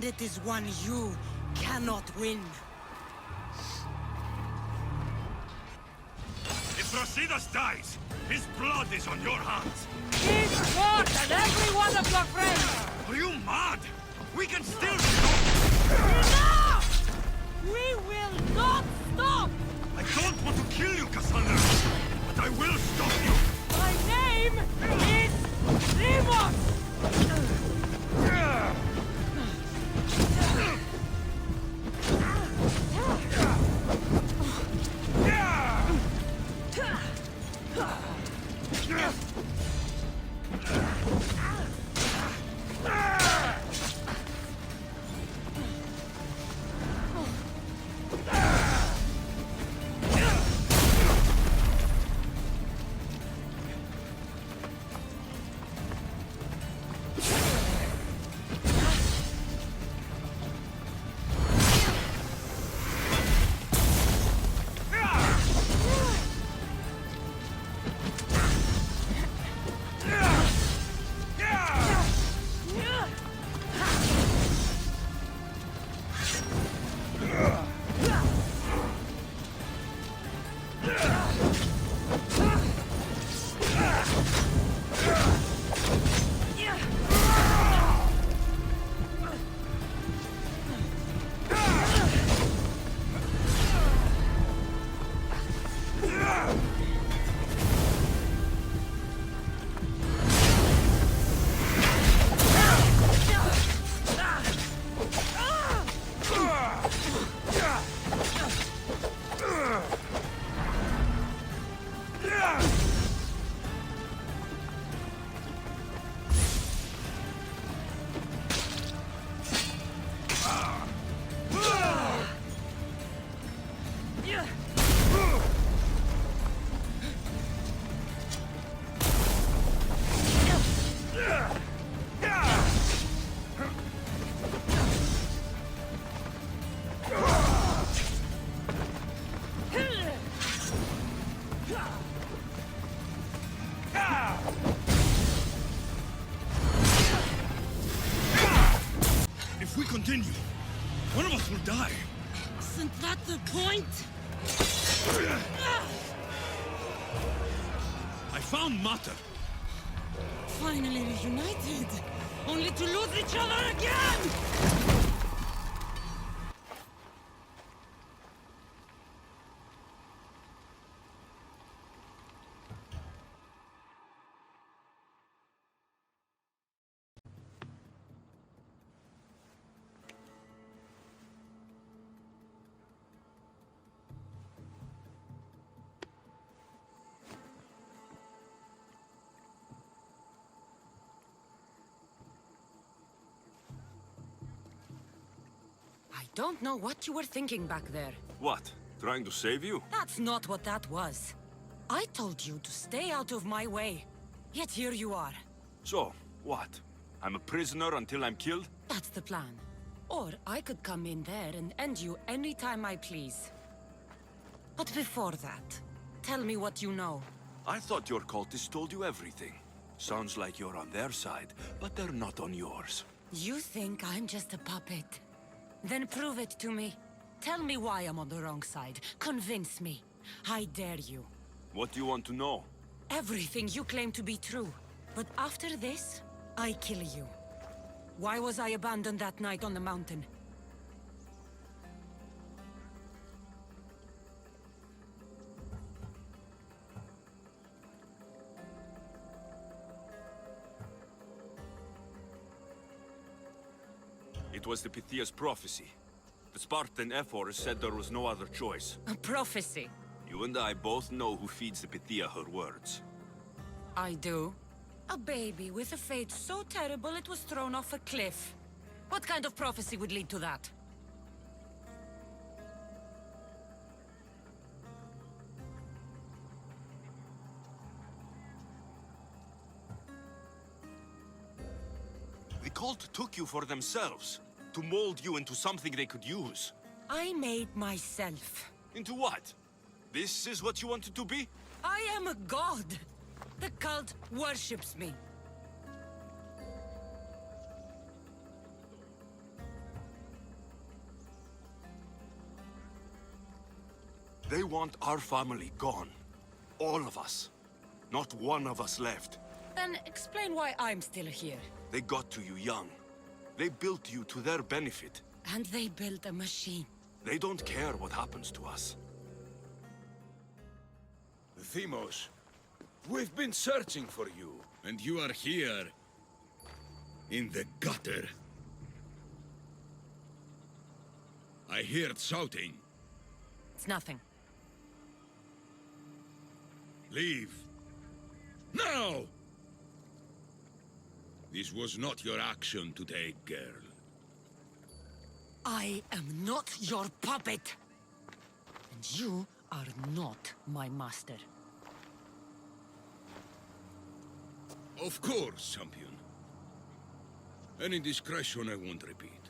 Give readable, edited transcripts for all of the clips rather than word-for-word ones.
And it is one you cannot win. If Rasidas dies, his blood is on your hands. He's more than every one of your friends! Are you mad? We can still... Enough! We will not stop! I don't want to kill you, Cassandra, but I will stop you. My name is Rimos! If we continue, one of us will die. Isn't that the point? I found Mater. Finally reunited, only to lose each other again! I don't know what you were thinking back there. What? Trying to save you? That's not what that was. I told you to stay out of my way. Yet here you are. So, what? I'm a prisoner until I'm killed? That's the plan. Or I could come in there and end you anytime I please. But before that, tell me what you know. I thought your cultists told you everything. Sounds like you're on their side, but they're not on yours. You think I'm just a puppet? Then prove it to me. Tell me why I'm on the wrong side. Convince me. I dare you. What do you want to know? Everything you claim to be true. But after this, I kill you. Why was I abandoned that night on the mountain? It was the Pythia's prophecy. The Spartan Ephor said there was no other choice. A prophecy? You and I both know who feeds the Pythia her words. I do. A baby with a fate so terrible it was thrown off a cliff. What kind of prophecy would lead to that? The cult took you for themselves, to mold you into something they could use. I made myself. Into what? This is what you wanted to be? I am a god. The cult worships me. They want our family gone. All of us. Not one of us left. Then explain why I'm still here. They got to you young. They built you to their benefit. And they built a machine. They don't care what happens to us. Themos, we've been searching for you, and you are here. In the gutter. I heard shouting. It's nothing. Leave. Now! This was not your action to take, girl. I am not your puppet. And you are not my master. Of course, champion. Any indiscretion I won't repeat.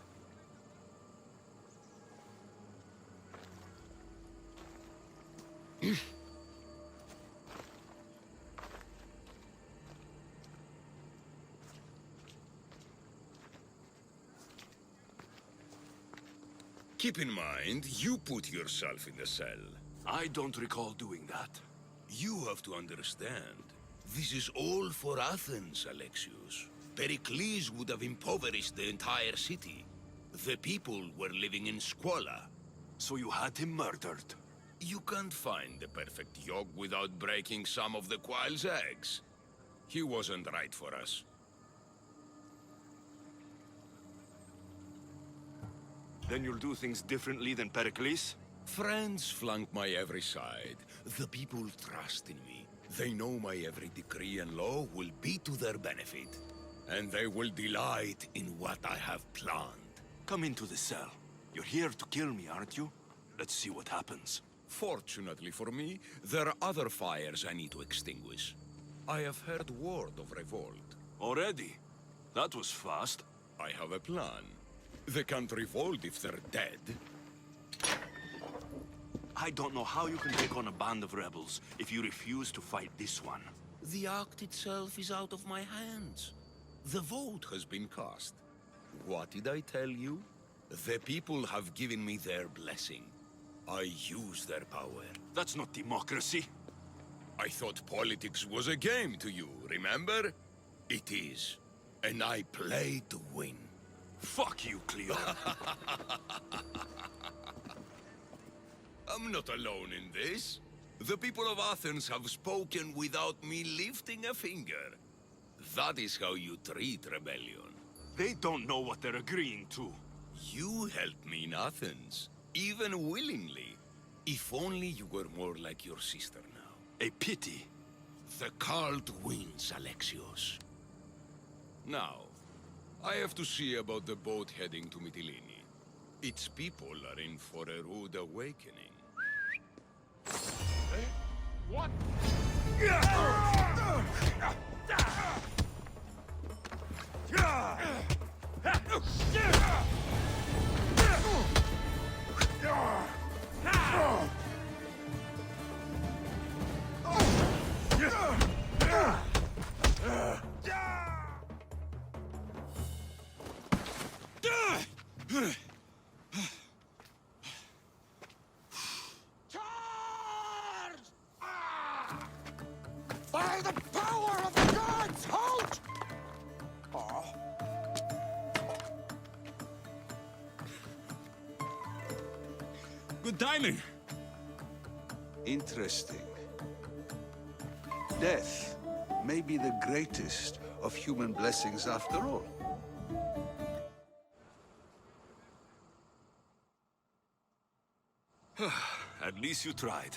Keep in mind, you put yourself in the cell. I don't recall doing that. You have to understand. This is all for Athens, Alexios. Pericles would have impoverished the entire city. The people were living in squalor. So you had him murdered? You can't find the perfect yolk without breaking some of the quail's eggs. He wasn't right for us. Then you'll do things differently than Pericles? Friends flank my every side. The people trust in me. They know my every decree and law will be to their benefit. And they will delight in what I have planned. Come into the cell. You're here to kill me, aren't you? Let's see what happens. Fortunately for me, there are other fires I need to extinguish. I have heard word of revolt. Already? That was fast. I have a plan. They can't revolt if they're dead. I don't know how you can take on a band of rebels if you refuse to fight this one. The act itself is out of my hands. The vote has been cast. What did I tell you? The people have given me their blessing. I use their power. That's not democracy. I thought politics was a game to you, remember? It is. And I play to win. Fuck you, Cleo. I'm not alone in this. The people of Athens have spoken without me lifting a finger. That is how you treat rebellion. They don't know what they're agreeing to. You helped me in Athens, even willingly. If only you were more like your sister now. A pity. The cult wins, Alexios. Now, I have to see about the boat heading to Mytilene. Its people are in for a rude awakening. What? By the power of the gods, halt! Good timing. Interesting. Death may be the greatest of human blessings after all. At least you tried.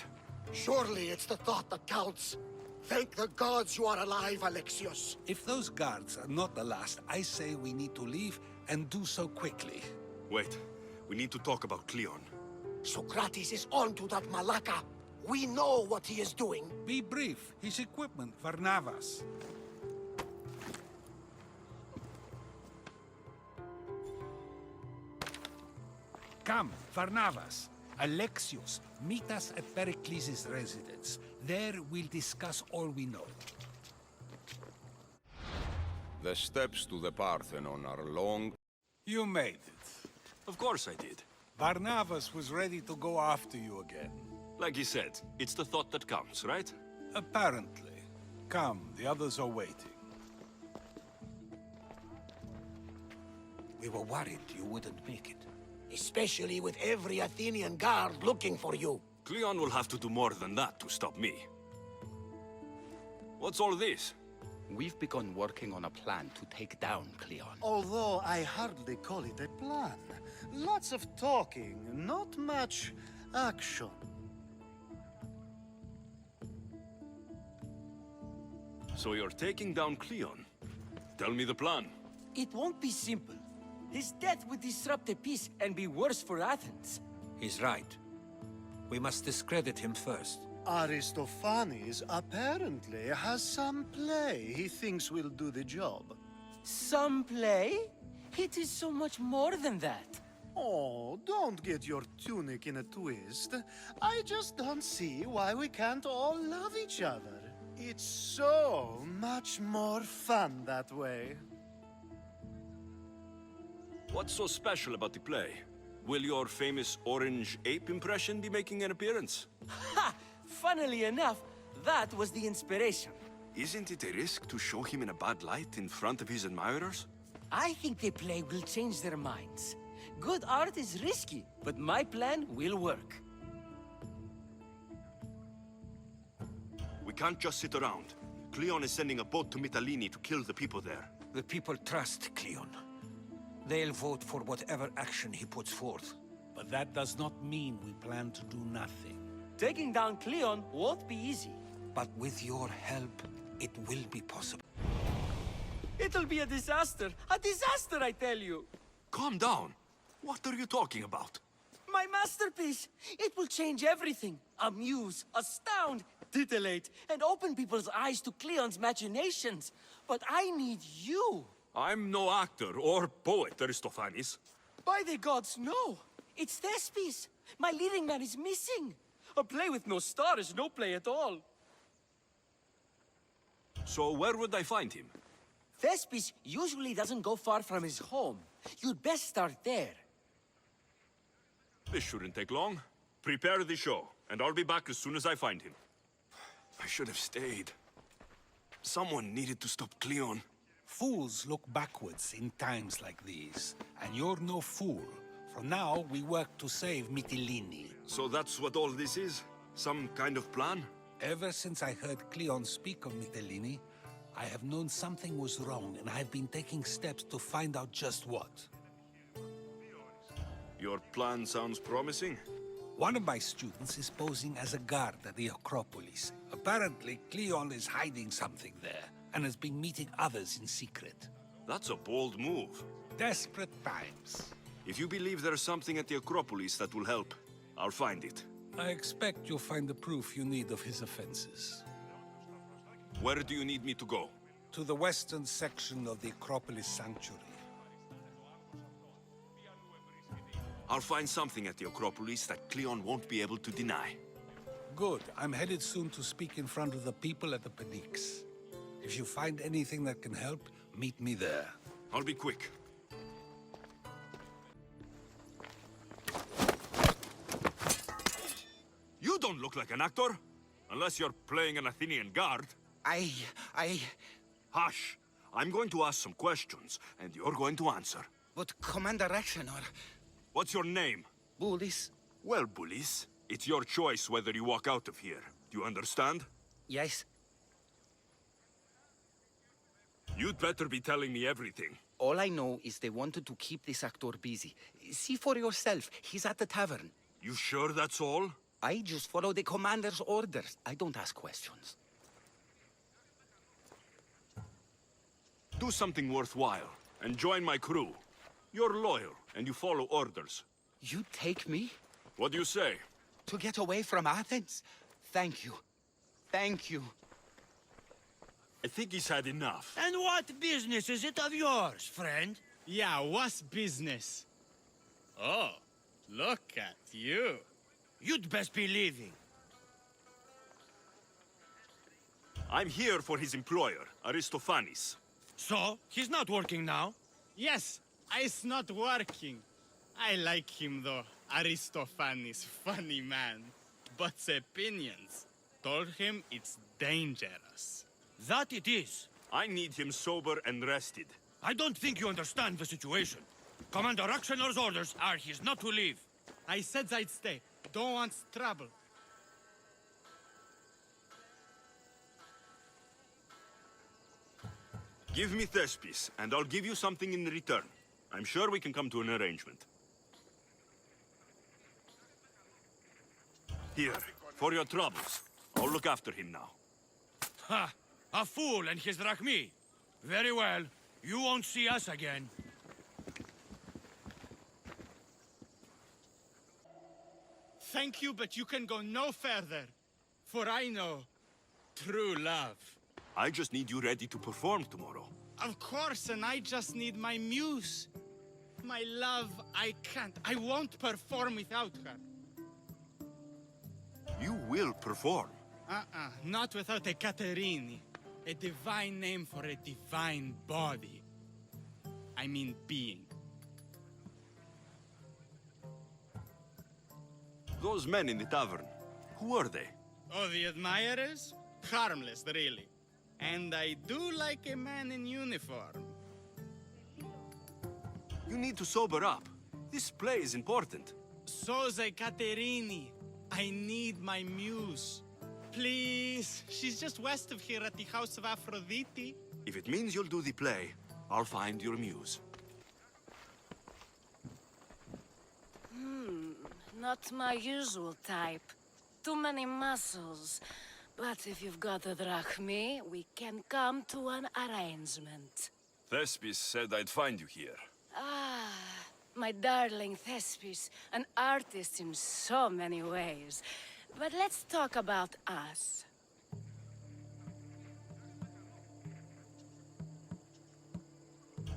Surely it's the thought that counts. Thank the gods you are alive, Alexios. If those guards are not the last, I say we need to leave and do so quickly. Wait, we need to talk about Cleon. Socrates is onto that Malaka. We know what he is doing. Be brief. His equipment, Varnavas. Come, Varnavas. Alexios, meet us at Pericles' residence. There we'll discuss all we know. The steps to the Parthenon are long. You made it. Of course I did. Varnavas was ready to go after you again. Like he said, it's the thought that counts, right? Apparently. Come, the others are waiting. We were worried you wouldn't make it. Especially with every Athenian guard looking for you. Cleon will have to do more than that to stop me. What's all this? We've begun working on a plan to take down Cleon. Although I hardly call it a plan. Lots of talking, not much action. So you're taking down Cleon? Tell me the plan. It won't be simple. His death would disrupt the peace and be worse for Athens. He's right. We must discredit him first. Aristophanes apparently has some play he thinks will do the job. Some play? It is so much more than that. Oh, don't get your tunic in a twist. I just don't see why we can't all love each other. It's so much more fun that way. What's so special about the play? Will your famous orange ape impression be making an appearance? Ha! Funnily enough, that was the inspiration. Isn't it a risk to show him in a bad light in front of his admirers? I think the play will change their minds. Good art is risky, but my plan will work. We can't just sit around. Cleon is sending a boat to Mytilene to kill the people there. The people trust Cleon. They'll vote for whatever action he puts forth. But that does not mean we plan to do nothing. Taking down Cleon won't be easy. But with your help, it will be possible. It'll be a disaster! A disaster, I tell you! Calm down. What are you talking about? My masterpiece! It will change everything. Amuse, astound, titillate, and open people's eyes to Cleon's machinations. But I need you! I'm no actor or poet, Aristophanes. By the gods, no! It's Thespis! My leading man is missing! A play with no star is no play at all. So where would I find him? Thespis usually doesn't go far from his home. You'd best start there. This shouldn't take long. Prepare the show, and I'll be back as soon as I find him. I should have stayed. Someone needed to stop Cleon. Fools look backwards in times like these. And you're no fool. From now, we work to save Mytilene. So that's what all this is? Some kind of plan? Ever since I heard Cleon speak of Mytilene, I have known something was wrong, and I've been taking steps to find out just what. Your plan sounds promising. One of my students is posing as a guard at the Acropolis. Apparently, Cleon is hiding something there, and has been meeting others in secret. That's a bold move. Desperate times. If you believe there's something at the Acropolis that will help, I'll find it. I expect you'll find the proof you need of his offenses. Where do you need me to go? To the western section of the Acropolis Sanctuary. I'll find something at the Acropolis that Cleon won't be able to deny. Good. I'm headed soon to speak in front of the people at the Pnyx. If you find anything that can help, meet me there. I'll be quick. You don't look like an actor. Unless you're playing an Athenian guard. Hush! I'm going to ask some questions, and you're going to answer. But Commander Rexenor... What's your name? Bullis? Well, Bullis, it's your choice whether you walk out of here. Do you understand? Yes. You'd better be telling me everything. All I know is they wanted to keep this actor busy. See for yourself, he's at the tavern. You sure that's all? I just follow the commander's orders. I don't ask questions. Do something worthwhile, and join my crew. You're loyal, and you follow orders. You take me? What do you say? To get away from Athens? Thank you. Thank you. I think he's had enough. And what business is it of yours, friend? Yeah, what's business? Oh, look at you. You'd best be leaving. I'm here for his employer, Aristophanes. So, he's not working now? Yes, it's not working. I like him though. Aristophanes, funny man. but opinions. Told him it's dangerous. That it is. I need him sober and rested. I don't think you understand the situation. Commander Raxenor's orders are he's not to leave. I said I'd stay. Don't want trouble. Give me Thespis, and I'll give you something in return. I'm sure we can come to an arrangement. Here, for your troubles. I'll look after him now. Ha! A fool and his drachmi. Very well. You won't see us again. Thank you, but you can go no further. For I know true love. I just need you ready to perform tomorrow. Of course, and I just need my muse. My love, I can't. I won't perform without her. You will perform. Not without a Caterini. A divine name for a divine body. I mean being. Those men in the tavern, who are they? Oh, the admirers? Harmless, really. And I do like a man in uniform. You need to sober up. This play is important. So's a Caterini. I need my muse. Please, she's just west of here at the House of Aphrodite. If it means you'll do the play, I'll find your muse. Not my usual type. Too many muscles. But if you've got a drachmi, we can come to an arrangement. Thespis said I'd find you here. Ah, my darling Thespis, an artist in so many ways. But let's talk about us.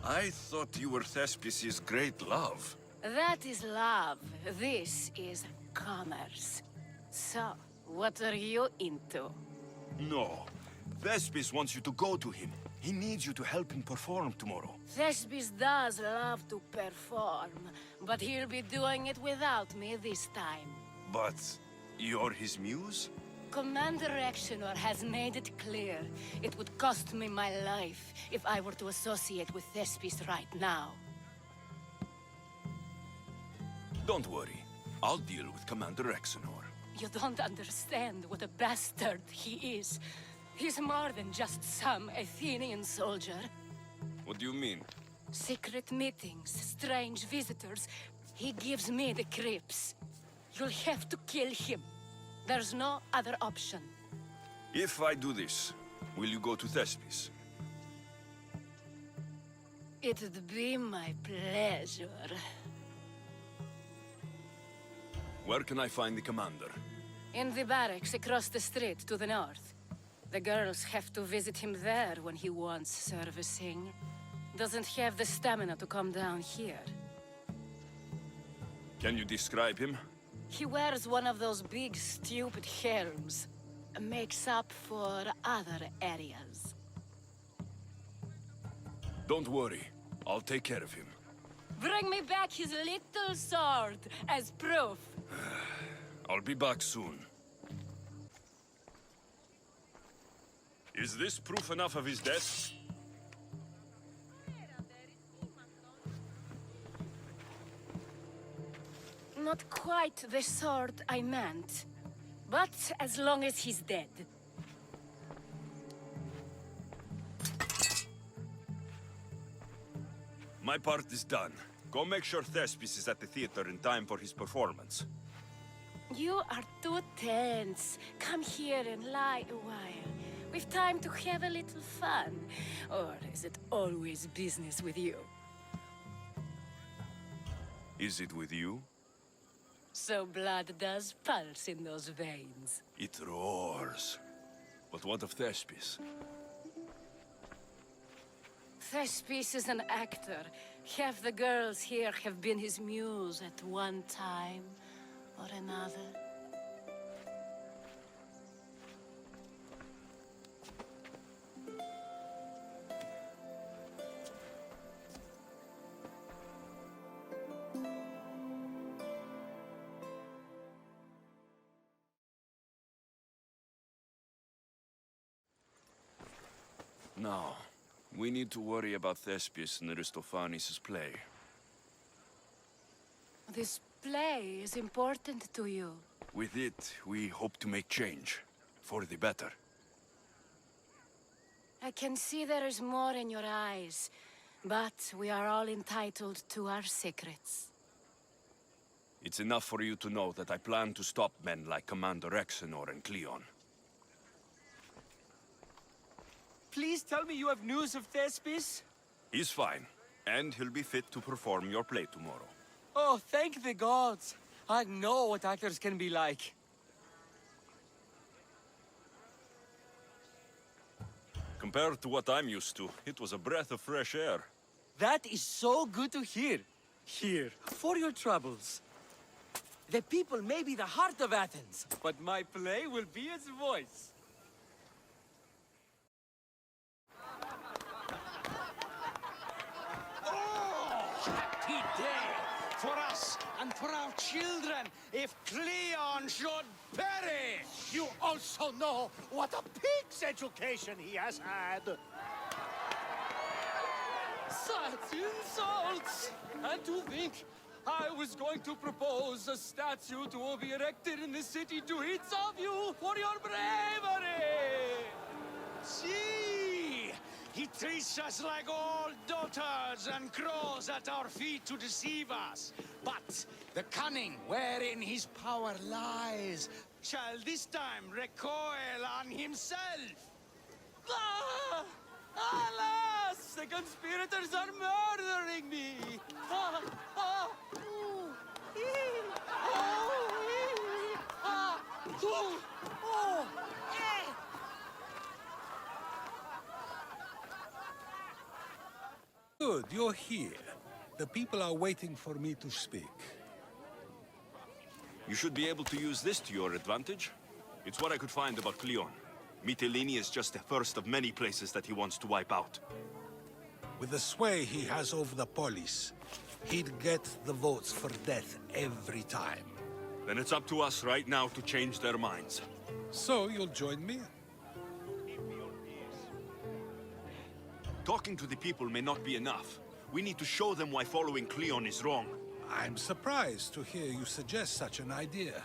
I thought you were Thespis' great love. That is love. This is commerce. So, what are you into? No. Thespis wants you to go to him. He needs you to help him perform tomorrow. Thespis does love to perform, but he'll be doing it without me this time. But you're his muse? Commander Raxenor has made it clear it would cost me my life if I were to associate with Thespis right now. Don't worry. I'll deal with Commander Raxenor. You don't understand what a bastard he is. He's more than just some Athenian soldier. What do you mean? Secret meetings, strange visitors. He gives me the creeps. You'll have to kill him. There's no other option. If I do this, will you go to Thespis? It'd be my pleasure. Where can I find the commander? In the barracks across the street to the north. The girls have to visit him there when he wants servicing. Doesn't have the stamina to come down here. Can you describe him? He wears one of those big, stupid helms. Makes up for other areas. Don't worry. I'll take care of him. Bring me back his little sword as proof. I'll be back soon. Is this proof enough of his death? Not quite the sword I meant. But as long as he's dead. My part is done. Go make sure Thespis is at the theater in time for his performance. You are too tense. Come here and lie a while. We've time to have a little fun. Or is it always business with you? Is it with you? So blood does pulse in those veins. It roars. But what of Thespis? Thespis is an actor. Half the girls here have been his muse at one time or another. Now, we need to worry about Thespius and Aristophanes' play. This play is important to you. With it, we hope to make change. For the better. I can see there is more in your eyes, but we are all entitled to our secrets. It's enough for you to know that I plan to stop men like Commander Exenor and Cleon. Please tell me you have news of Thespius? He's fine, and he'll be fit to perform your play tomorrow. Oh, thank the gods. I know what actors can be like. Compared to what I'm used to, it was a breath of fresh air. That is so good to hear. Here, for your troubles. The people may be the heart of Athens, but my play will be its voice. Happy day for us and for our children if Cleon should perish! You also know what a pig's education he has had. Such insults! And to think I was going to propose a statue to be erected in the city to each of you for your bravery! See! He treats us like old dotards and crawls at our feet to deceive us. But the cunning wherein his power lies shall this time recoil on himself. Ah! Alas! The conspirators are murdering me! Ah! Ah! Ooh! Ee! Oh! Ee! Ah! Ooh! Oh! Eh! Good, you're here. The people are waiting for me to speak. You should be able to use this to your advantage. It's what I could find about Cleon. Mytilene is just the first of many places that he wants to wipe out. With the sway he has over the polis, he'd get the votes for death every time. Then it's up to us right now to change their minds. So you'll join me? Talking to the people may not be enough. We need to show them why following Cleon is wrong. I'm surprised to hear you suggest such an idea.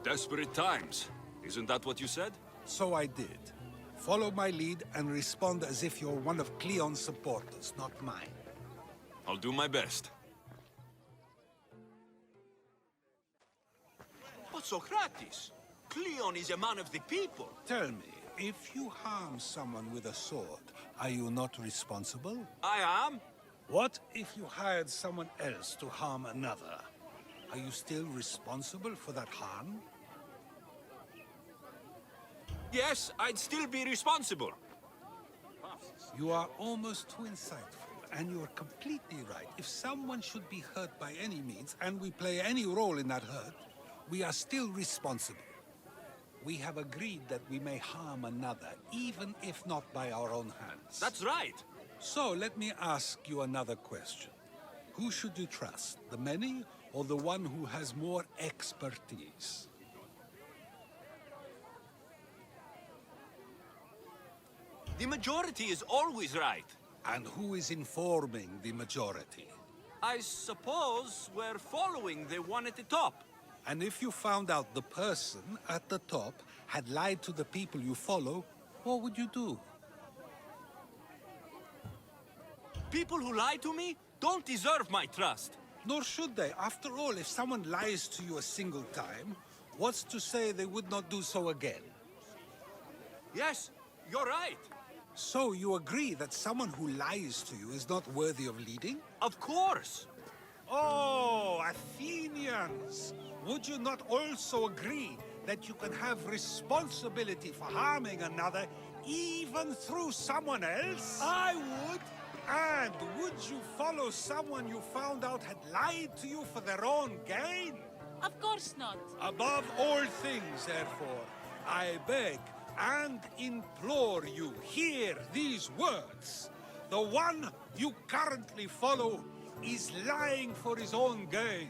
Desperate times. Isn't that what you said? So I did. Follow my lead and respond as if you're one of Cleon's supporters, not mine. I'll do my best. But Socrates, Cleon is a man of the people. Tell me, if you harm someone with a sword, are you not responsible? I am. What if you hired someone else to harm another? Are you still responsible for that harm? Yes, I'd still be responsible. You are almost too insightful, and you are completely right. If someone should be hurt by any means, and we play any role in that hurt, we are still responsible. We have agreed that we may harm another, even if not by our own hands. That's right. So let me ask you another question. Who should you trust, the many or the one who has more expertise? The majority is always right. And who is informing the majority? I suppose we're following the one at the top. And if you found out the person at the top had lied to the people you follow, what would you do? People who lie to me don't deserve my trust. Nor should they. After all, if someone lies to you a single time, what's to say they would not do so again? Yes, you're right. So you agree that someone who lies to you is not worthy of leading? Of course. Oh, Athenians! Would you not also agree that you can have responsibility for harming another even through someone else? I would! And would you follow someone you found out had lied to you for their own gain? Of course not. Above all things, therefore, I beg and implore you, hear these words. The one you currently follow is lying for his own gain.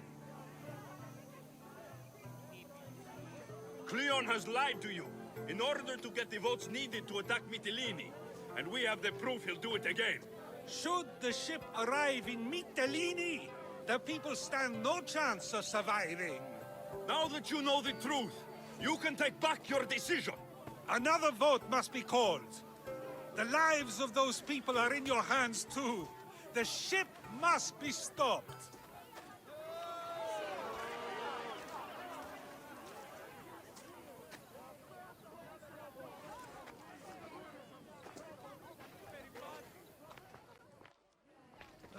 Cleon has lied to you in order to get the votes needed to attack Mytilene. and we have the proof he'll do it again. Should the ship arrive in Mytilene, the people stand no chance of surviving. Now that you know the truth, you can take back your decision. Another vote must be called. The lives of those people are in your hands too. The ship must be stopped.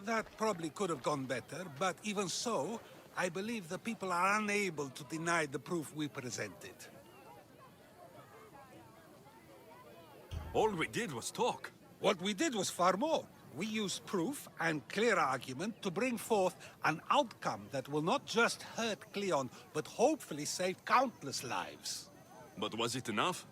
That probably could have gone better, but even so, I believe the people are unable to deny the proof we presented. All we did was talk. What we did was far more. We used proof and clear argument to bring forth an outcome that will not just hurt Cleon, but hopefully save countless lives. But was it enough?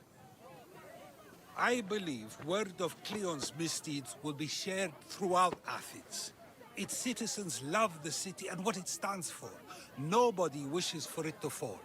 I believe word of Cleon's misdeeds will be shared throughout Athens. Its citizens love the city and what it stands for. Nobody wishes for it to fall.